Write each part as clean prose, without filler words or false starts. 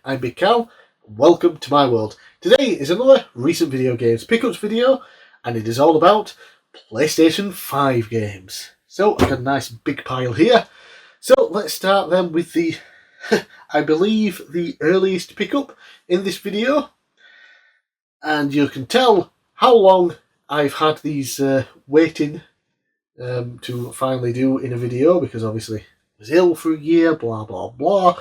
I'm bigcal. Welcome to my world. Today is another recent video games pickups video, and it is all about PlayStation 5 games. So I've got a nice big pile here. So let's start then with the, I believe, the earliest pickup in this video. And you can tell how long I've had these waiting to finally do in a video, because obviously I was ill for a year, blah blah blah.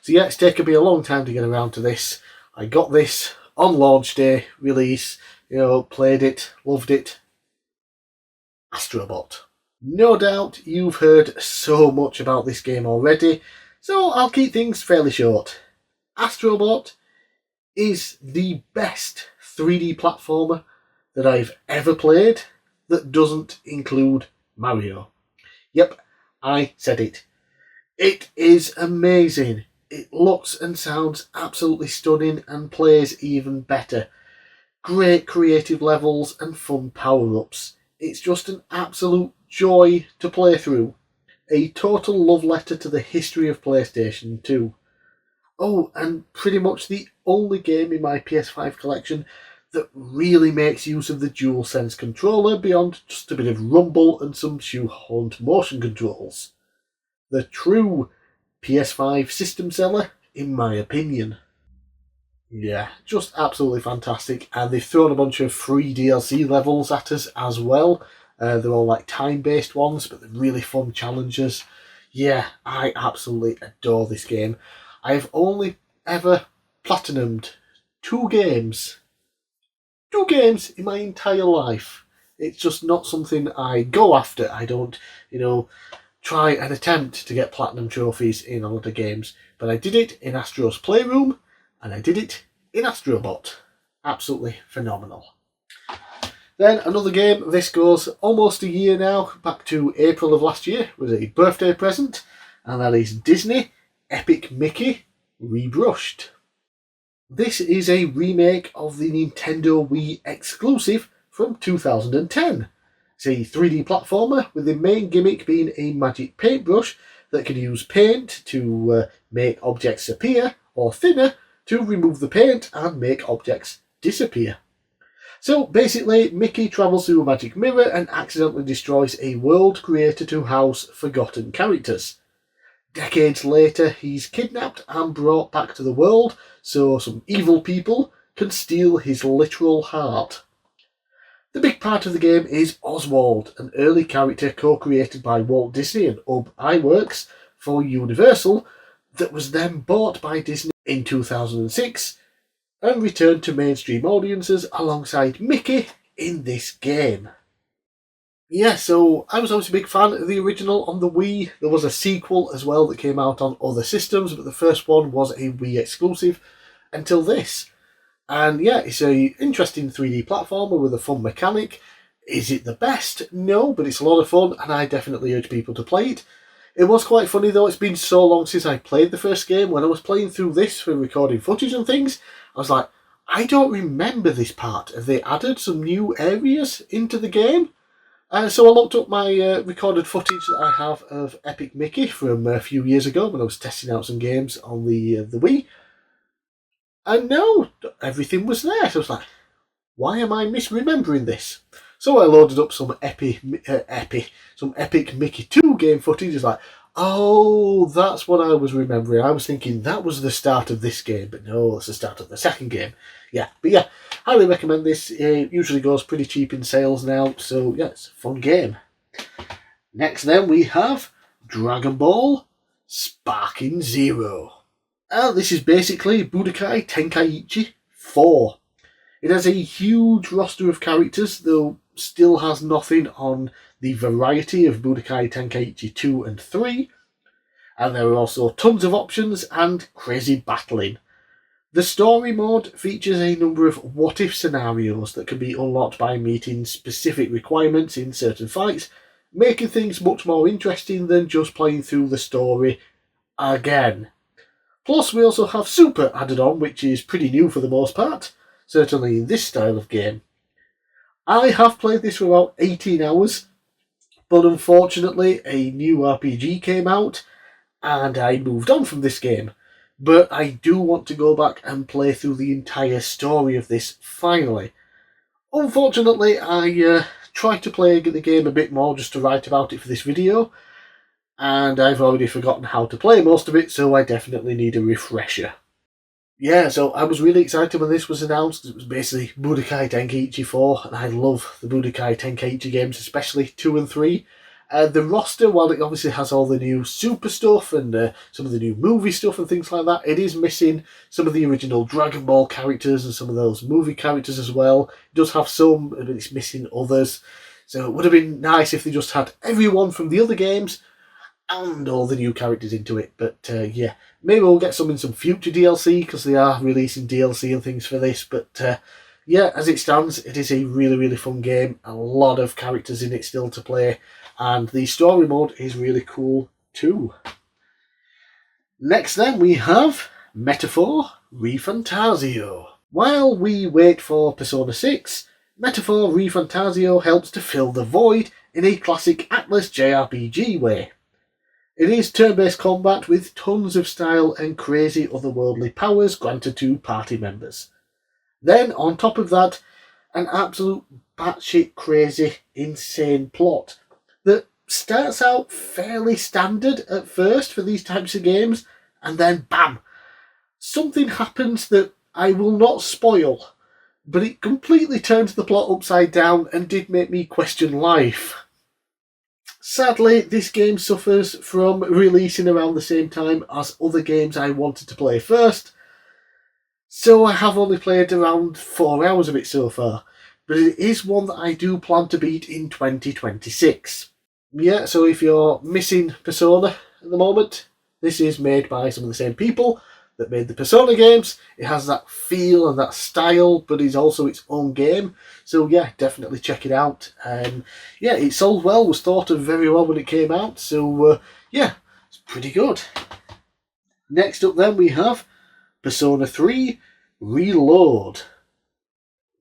So yeah, it's taken me a long time to get around to this. I got this on launch day release, played it, loved it. Astrobot. No doubt you've heard so much about this game already, so I'll keep things fairly short. Astrobot is the best 3D platformer that I've ever played that doesn't include Mario. Yep, I said it. It is amazing. It looks and sounds absolutely stunning and plays even better. Great creative levels and fun power-ups. It's just an absolute joy to play through. A total love letter to the history of PlayStation 2. Oh, and pretty much the only game in my PS5 collection that really makes use of the DualSense controller beyond just a bit of rumble and some shoehorned motion controls. The true PS5 system seller, in my opinion. Yeah, just absolutely fantastic. And they've thrown a bunch of free DLC levels at us as well. They're all like time-based ones, but they're really fun challenges. Yeah, I absolutely adore this game. I've only ever platinumed two games in my entire life. It's just not something I go after. I don't, try and attempt to get platinum trophies in a lot of games. But I did it in Astro's Playroom, and I did it in Astrobot. Absolutely phenomenal. Then another game, this goes almost a year now, back to April of last year, was a birthday present, and that is Disney Epic Mickey Rebrushed. This is a remake of the Nintendo Wii exclusive from 2010. It's a 3D platformer with the main gimmick being a magic paintbrush that can use paint to make objects appear, or thinner to remove the paint and make objects disappear. So basically, Mickey travels through a magic mirror and accidentally destroys a world created to house forgotten characters. Decades later, he's kidnapped and brought back to the world so some evil people can steal his literal heart. The big part of the game is Oswald, an early character co-created by Walt Disney and Ub Iwerks for Universal that was then bought by Disney in 2006 and returned to mainstream audiences alongside Mickey in this game. Yeah, so I was always a big fan of the original on the Wii. There was a sequel as well that came out on other systems, but the first one was a Wii exclusive until this. And yeah, it's an interesting 3D platformer with a fun mechanic. Is it the best? No, but it's a lot of fun, and I definitely urge people to play it. It was quite funny though, it's been so long since I played the first game. When I was playing through this for recording footage and things, I was like, I don't remember this part. Have they added some new areas into the game? So I looked up my recorded footage that I have of Epic Mickey from a few years ago when I was testing out some games on the Wii. And no, everything was there. So I was like, why am I misremembering this? So I loaded up some Epic Mickey 2 game footage. It's like, oh, that's what I was remembering. I was thinking that was the start of this game, but no, that's the start of the second game. Yeah, but yeah, highly recommend this. It usually goes pretty cheap in sales now, so yeah, it's a fun game. Next then we have Dragon Ball Sparking Zero. This is basically Budokai Tenkaichi 4. It has a huge roster of characters, though still has nothing on the variety of Budokai Tenkaichi 2 and 3. And there are also tons of options and crazy battling. The story mode features a number of what-if scenarios that can be unlocked by meeting specific requirements in certain fights, making things much more interesting than just playing through the story again. Plus, we also have Super added on, which is pretty new for the most part, certainly in this style of game. I have played this for about 18 hours, but unfortunately a new RPG came out, and I moved on from this game. but I do want to go back and play through the entire story of this finally. Unfortunately, I tried to play the game a bit more just to write about it for this video, and I've already forgotten how to play most of it, so I definitely need a refresher. Yeah, so I was really excited when this was announced. It was basically Budokai Tenkaichi 4, and I love the Budokai Tenkaichi games, especially 2 and 3. The roster, while it obviously has all the new super stuff and some of the new movie stuff and things like that, it is missing some of the original Dragon Ball characters and some of those movie characters as well. It does have some, but it's missing others. So it would have been nice if they just had everyone from the other games and all the new characters into it. But yeah, maybe we'll get some in some future DLC, because they are releasing DLC and things for this. But yeah, as it stands, it is a really, really fun game. A lot of characters in it still to play, and the story mode is really cool too. Next then we have Metaphor ReFantasio. While we wait for Persona 6, Metaphor ReFantasio helps to fill the void in a classic Atlas JRPG way. It is turn-based combat with tons of style and crazy otherworldly powers granted to party members. Then, on top of that, an absolute batshit crazy, insane plot that starts out fairly standard at first for these types of games, and then bam! Something happens that I will not spoil, but it completely turns the plot upside down and did make me question life. Sadly, this game suffers from releasing around the same time as other games I wanted to play first, so I have only played around 4 hours of it so far, but it is one that I do plan to beat in 2026. Yeah, so if you're missing Persona at the moment, this is made by some of the same people that made the Persona games. It has that feel and that style, but it's also its own game. So yeah, definitely check it out. Yeah, it sold well, was thought of very well when it came out. So yeah, it's pretty good. Next up then we have Persona 3 Reload.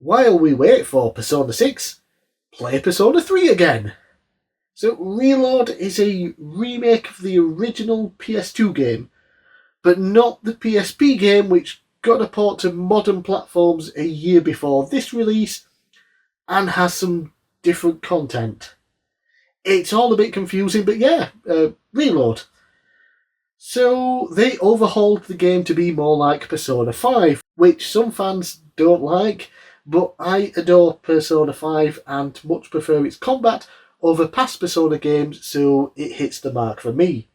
While we wait for Persona 6, play Persona 3 again. So Reload is a remake of the original PS2 game, but not the PSP game, which got a port to modern platforms a year before this release and has some different content. It's all a bit confusing, but yeah, Reload. So they overhauled the game to be more like Persona 5, which some fans don't like, but I adore Persona 5 and much prefer its combat over past Persona games, so it hits the mark for me.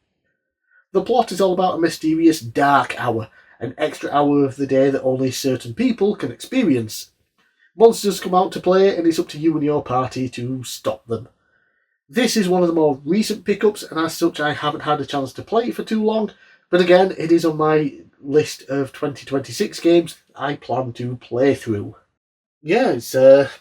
The plot is all about a mysterious dark hour, an extra hour of the day that only certain people can experience. Monsters come out to play, and it's up to you and your party to stop them. This is one of the more recent pickups, and as such I haven't had a chance to play it for too long, but again, it is on my list of 2026 games I plan to play through. Yeah, it's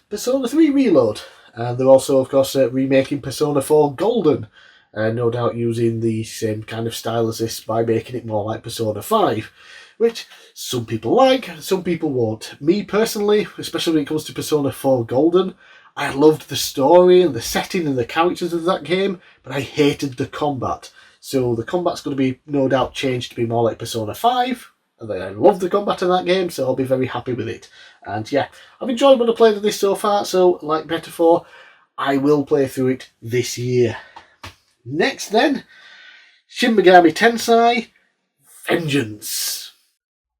Persona 3 Reload, and they're also, of course, remaking Persona 4 Golden, no doubt using the same kind of style as this by making it more like Persona 5, which some people like, some people won't. Me personally, especially when it comes to Persona 4 Golden, I loved the story and the setting and the characters of that game, but I hated the combat. So the combat's going to be no doubt changed to be more like Persona 5, and I love the combat in that game, so I'll be very happy with it. And yeah, I've enjoyed what I've played of this so far, so like Metaphor, I will play through it this year. Next then, Shin Megami Tensei Vengeance.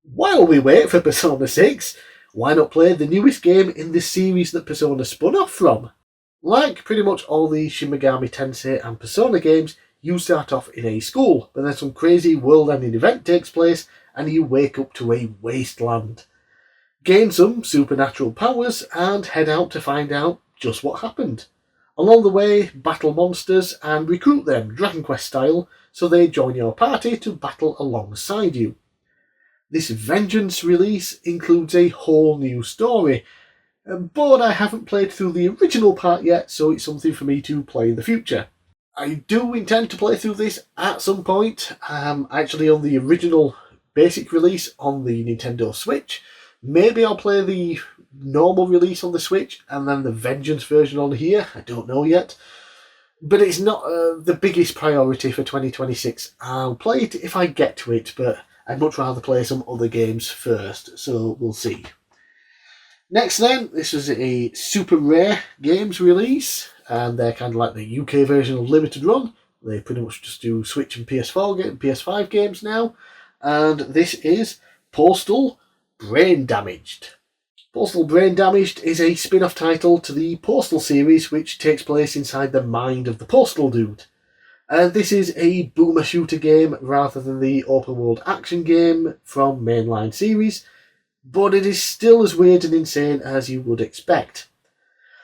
While we wait for Persona 6, why not play the newest game in the series that Persona spun off from? Like pretty much all the Shin Megami Tensei and Persona games, you start off in a school, but then some crazy world-ending event takes place and you wake up to a wasteland. Gain some supernatural powers and head out to find out just what happened. Along the way, battle monsters and recruit them, Dragon Quest style, so they join your party to battle alongside you. This Vengeance release includes a whole new story, but I haven't played through the original part yet, so it's something for me to play in the future. I do intend to play through this at some point, actually on the original basic release on the Nintendo Switch. Maybe I'll play the normal release on the Switch and then the Vengeance version on here. I don't know yet. But it's not the biggest priority for 2026. I'll play it if I get to it, but I'd much rather play some other games first, so we'll see. Next then, this was a Super Rare Games release, and they're kind of like the UK version of Limited Run. They pretty much just do Switch and PS5 games now, and this is Postal Brain Damaged. Postal Brain Damaged is a spin-off title to the Postal series, which takes place inside the mind of the Postal Dude. This is a boomer shooter game rather than the open world action game from mainline series, but it is still as weird and insane as you would expect.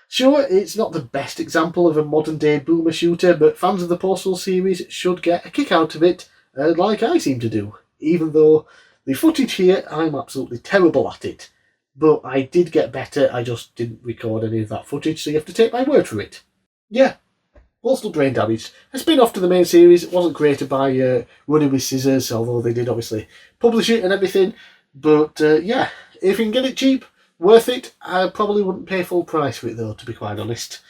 Sure, it's not the best example of a modern day boomer shooter, but fans of the Postal series should get a kick out of it, like I seem to do, even though the footage here, I'm absolutely terrible at it. But I did get better, I just didn't record any of that footage, so you have to take my word for it. Yeah. Postal Brain Damaged, a spin-off to the main series. It wasn't created by Running with Scissors, although they did obviously publish it and everything. But yeah, if you can get it cheap, worth it. I probably wouldn't pay full price for it though, to be quite honest.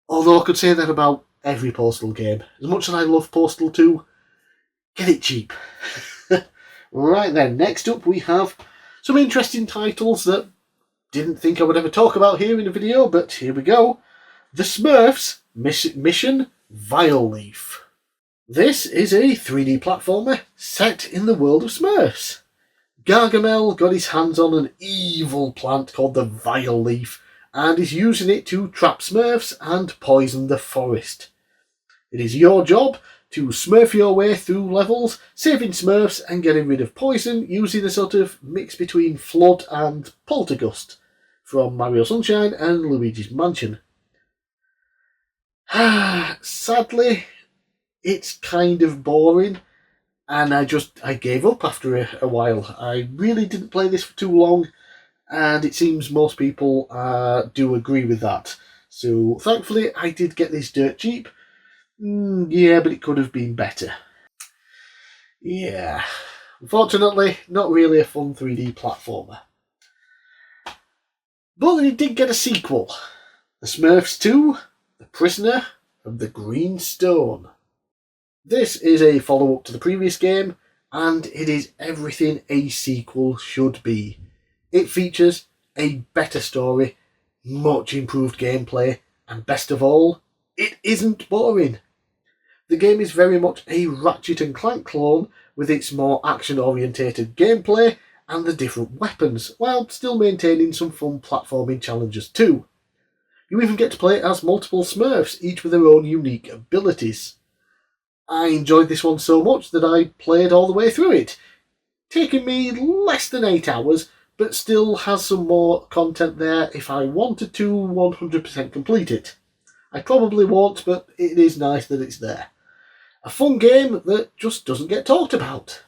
Although I could say that about every Postal game. As much as I love Postal 2, get it cheap. Right then, next up we have some interesting titles that didn't think I would ever talk about here in a video, but here we go. The Smurfs Mission Violleaf. This is a 3D platformer set in the world of Smurfs. Gargamel got his hands on an evil plant called the Violleaf and is using it to trap Smurfs and poison the forest. It is your job to smurf your way through levels, saving Smurfs and getting rid of poison using a sort of mix between Flood and Poltergust from Mario Sunshine and Luigi's Mansion. Sadly, it's kind of boring, and I gave up after a while. I really didn't play this for too long, and it seems most people do agree with that. So thankfully, I did get this dirt cheap. Yeah, but it could have been better. Yeah, unfortunately, not really a fun 3D platformer. But it did get a sequel, The Smurfs 2. The Prisoner of the Green Stone. This is a follow-up to the previous game, and it is everything a sequel should be. It features a better story, much improved gameplay, and best of all, it isn't boring. The game is very much a Ratchet and Clank clone with its more action-orientated gameplay and the different weapons, while still maintaining some fun platforming challenges too. You even get to play as multiple Smurfs, each with their own unique abilities. I enjoyed this one so much that I played all the way through it, taking me less than 8 hours, but still has some more content there if I wanted to 100% complete it. I probably won't, but it is nice that it's there. A fun game that just doesn't get talked about.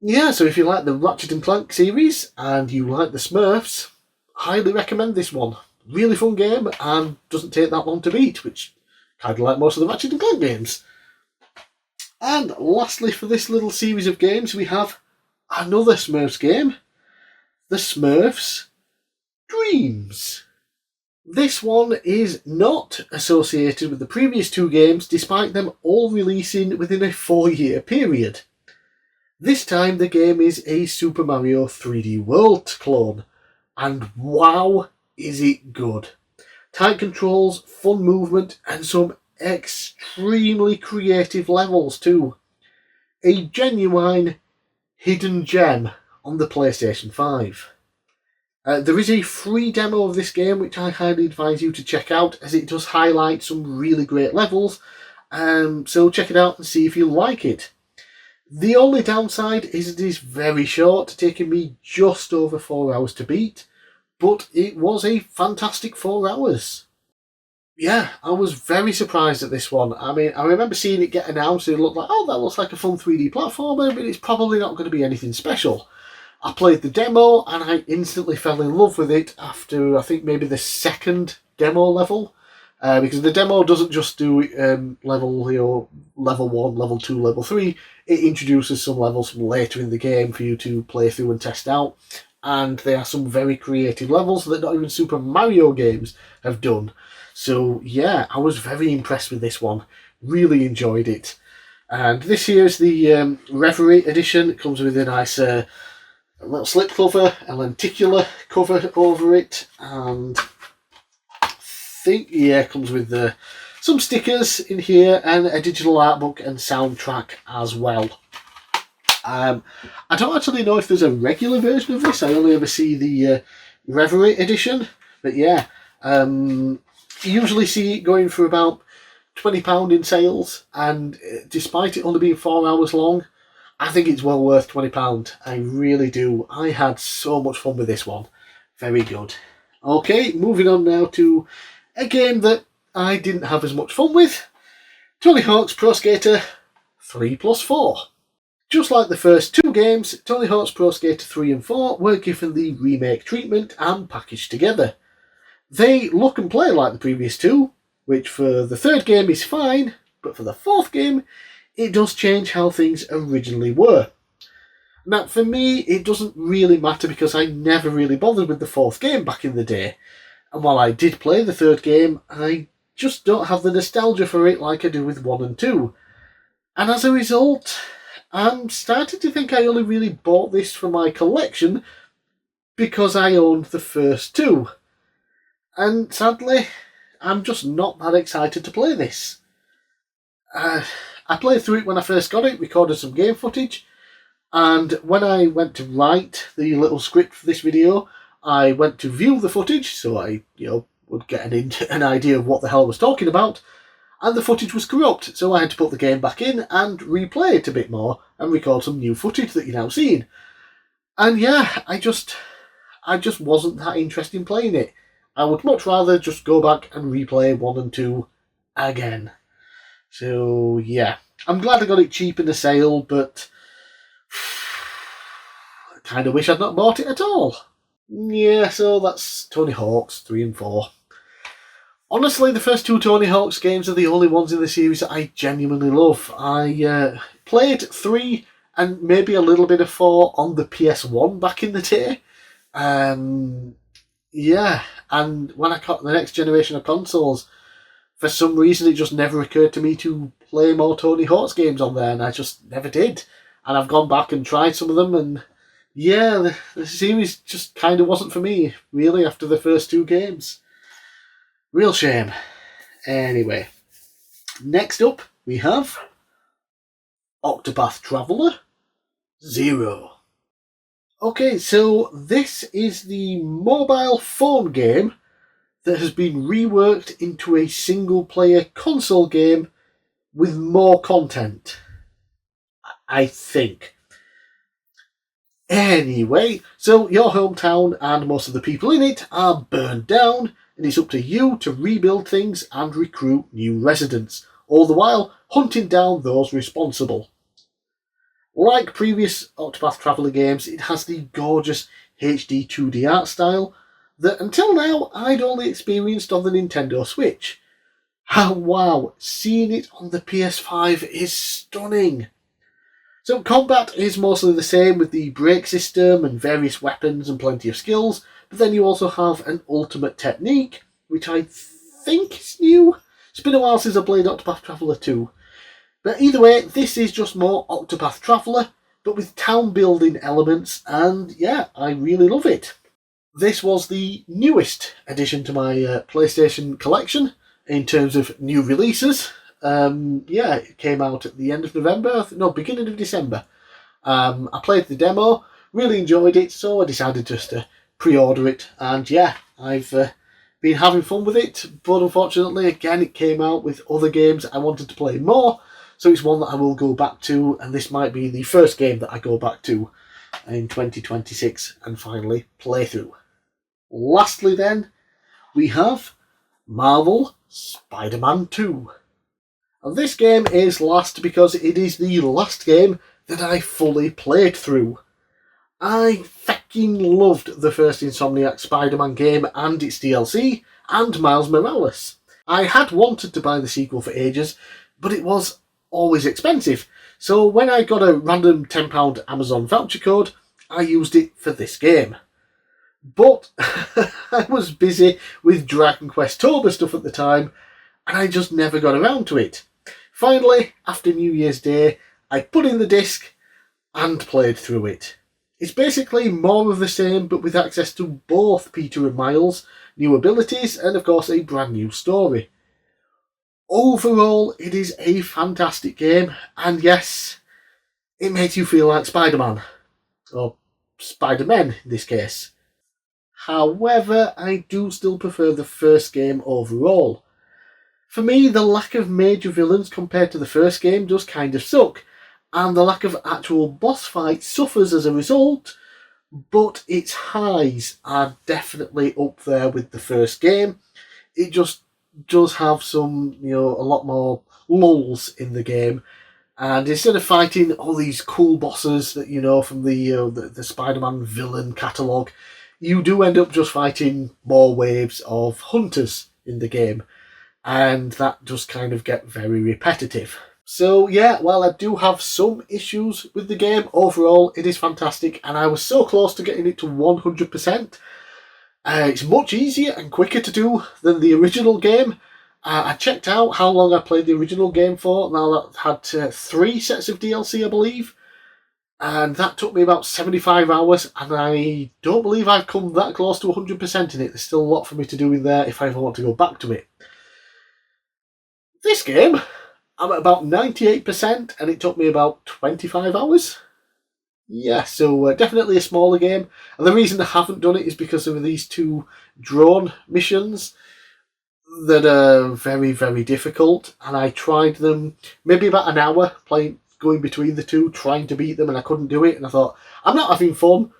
Yeah, so if you like the Ratchet and Clank series and you like the Smurfs, highly recommend this one. Really fun game and doesn't take that long to beat, which kind of like most of the Ratchet and Clank games. And lastly for this little series of games we have another Smurfs game, The Smurfs Dreams. This one is not associated with the previous two games despite them all releasing within a 4-year period. This time the game is a Super Mario 3D World clone, and wow, is it good. Tight controls, fun movement, and some extremely creative levels too. A genuine hidden gem on the PlayStation 5. There is a free demo of this game which I highly advise you to check out, as it does highlight some really great levels, so check it out and see if you like it. The only downside is it is very short, taking me just over 4 hours to beat, but it was a fantastic 4 hours. Yeah, I was very surprised at this one. I mean, I remember seeing it get announced and it looked like, oh, that looks like a fun 3D platformer, but it's probably not going to be anything special. I played the demo and I instantly fell in love with it after, I think, maybe the second demo level. Because the demo doesn't just do level 1, level 2, level 3. It introduces some levels from later in the game for you to play through and test out. And there are some very creative levels that not even Super Mario games have done. So yeah, I was very impressed with this one. Really enjoyed it. And this here is the Reverie edition. It comes with a nice little slip cover, a lenticular cover over it, and I think, yeah, it comes with some stickers in here and a digital art book and soundtrack as well. I don't actually know if there's a regular version of this. I only ever see the Reverie edition, but yeah, you usually see it going for about £20 in sales, and despite it only being 4 hours long, I think it's well worth £20. I really do. I had so much fun with this one. Very good. Okay, moving on now to a game that I didn't have as much fun with. Tony Hawk's Pro Skater 3+4. Just like the first two games, Tony Hawk's Pro Skater 3 and 4 were given the remake treatment and packaged together. They look and play like the previous two, which for the third game is fine, but for the fourth game, it does change how things originally were. Now, for me, it doesn't really matter because I never really bothered with the fourth game back in the day. And while I did play the third game, I just don't have the nostalgia for it like I do with 1 and 2. And as a result, I'm starting to think I only really bought this for my collection because I owned the first two. And sadly, I'm just not that excited to play this. I played through it when I first got it, recorded some game footage, and when I went to write the little script for this video, I went to view the footage so I would get an idea of what the hell I was talking about, and the footage was corrupt, so I had to put the game back in and replay it a bit more and record some new footage that you're now seeing. And yeah, I just wasn't that interested in playing it. I would much rather just go back and replay 1 and 2 again. So yeah, I'm glad I got it cheap in a sale, but I kind of wish I'd not bought it at all. Yeah, so that's Tony Hawk's 3 and 4. Honestly, the first two Tony Hawk's games are the only ones in the series that I genuinely love. I played 3 and maybe a little bit of 4 on the PS1 back in the day. Yeah, and when I got the next generation of consoles, for some reason it just never occurred to me to play more Tony Hawk's games on there, and I just never did. And I've gone back and tried some of them, and yeah, the series just kind of wasn't for me, really, after the first two games. Real shame. Anyway, next up we have Octopath Traveler 0. Okay, so this is the mobile phone game that has been reworked into a single-player console game with more content, I think. Anyway, so your hometown and most of the people in it are burned down, and it's up to you to rebuild things and recruit new residents, all the while hunting down those responsible. Like previous Octopath Traveler games, it has the gorgeous HD 2D art style that until now I'd only experienced on the Nintendo Switch. And wow, seeing it on the PS5 is stunning. So combat is mostly the same with the brake system and various weapons and plenty of skills, but then you also have an ultimate technique, which I think is new. It's been a while since I played Octopath Traveler 2. But either way, this is just more Octopath Traveler, but with town building elements, and yeah, I really love it. This was the newest addition to my PlayStation collection in terms of new releases. Yeah, it came out at the end of November, beginning of December. I played the demo, really enjoyed it, so I decided just to pre-order it, and yeah, I've been having fun with it, but unfortunately, again, it came out with other games I wanted to play more, so it's one that I will go back to, and this might be the first game that I go back to in 2026 and finally play through. Lastly then, we have Marvel Spider-Man 2. And this game is last because it is the last game that I fully played through. I fucking loved the first Insomniac Spider-Man game and its DLC, and Miles Morales. I had wanted to buy the sequel for ages, but it was always expensive, so when I got a random £10 Amazon voucher code, I used it for this game. But I was busy with Dragon Quest Tober stuff at the time, and I just never got around to it. Finally, after New Year's Day, I put in the disc and played through it. It's basically more of the same, but with access to both Peter and Miles, new abilities, and of course a brand new story. Overall, it is a fantastic game, and yes, it makes you feel like Spider-Man. Or Spider-Men in this case. However, I do still prefer the first game overall. For me, the lack of major villains compared to the first game does kind of suck, and the lack of actual boss fights suffers as a result, but its highs are definitely up there with the first game. It just does have some, a lot more lulls in the game. And instead of fighting all these cool bosses that you know from the Spider-Man villain catalogue, you do end up just fighting more waves of hunters in the game. And that does kind of get very repetitive. So yeah, while I do have some issues with the game, overall it is fantastic, and I was so close to getting it to 100%. It's much easier and quicker to do than the original game. I checked out how long I played the original game for. Now that had 3 sets of DLC, I believe, and that took me about 75 hours, and I don't believe I've come that close to 100% in it. There's still a lot for me to do in there if I ever want to go back to it. This game, I'm at about 98%, and it took me about 25 hours. Yeah, so definitely a smaller game. And the reason I haven't done it is because of these 2 drone missions that are very, very difficult. And I tried them maybe about an hour, going between the 2, trying to beat them, and I couldn't do it. And I thought, I'm not having fun.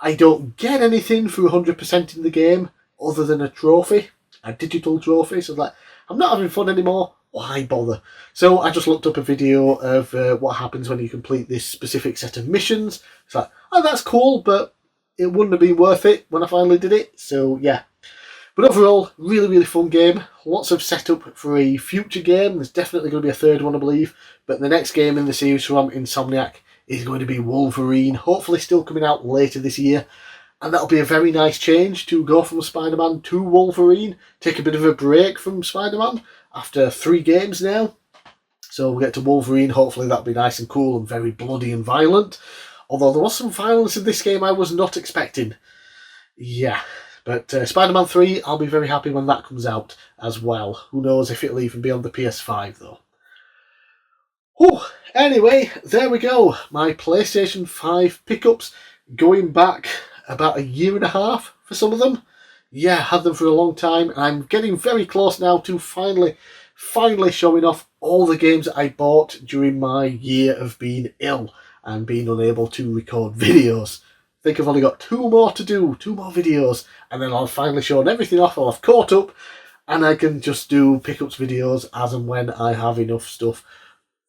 I don't get anything for 100% in the game other than a trophy, a digital trophy. So like, I'm not having fun anymore. Why bother? So I just looked up a video of what happens when you complete this specific set of missions. It's like, oh, that's cool, but it wouldn't have been worth it when I finally did it. So yeah. But overall, really, really fun game. Lots of setup for a future game. There's definitely going to be a third one, I believe. But the next game in the series from Insomniac is going to be Wolverine. Hopefully still coming out later this year. And that'll be a very nice change to go from Spider-Man to Wolverine. Take a bit of a break from Spider-Man after 3 games now. So we'll get to Wolverine. Hopefully that'll be nice and cool and very bloody and violent. Although there was some violence in this game I was not expecting. Yeah. But Spider-Man 3, I'll be very happy when that comes out as well. Who knows if it'll even be on the PS5 though. Whew. Anyway, there we go. My PlayStation 5 pickups going back about a year and a half for some of them. Yeah, had them for a long time, and I'm getting very close now to finally showing off all the games that I bought during my year of being ill and being unable to record videos. I think I've only got 2 more to do, 2 more videos, and then I'll finally show everything off. I'll have caught up, and I can just do pickups videos as and when I have enough stuff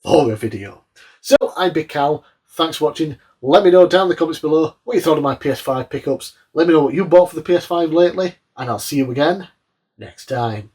for a video. So, I'm bigcal. Thanks for watching. Let me know down in the comments below what you thought of my PS5 pickups. Let me know what you bought for the PS5 lately, and I'll see you again next time.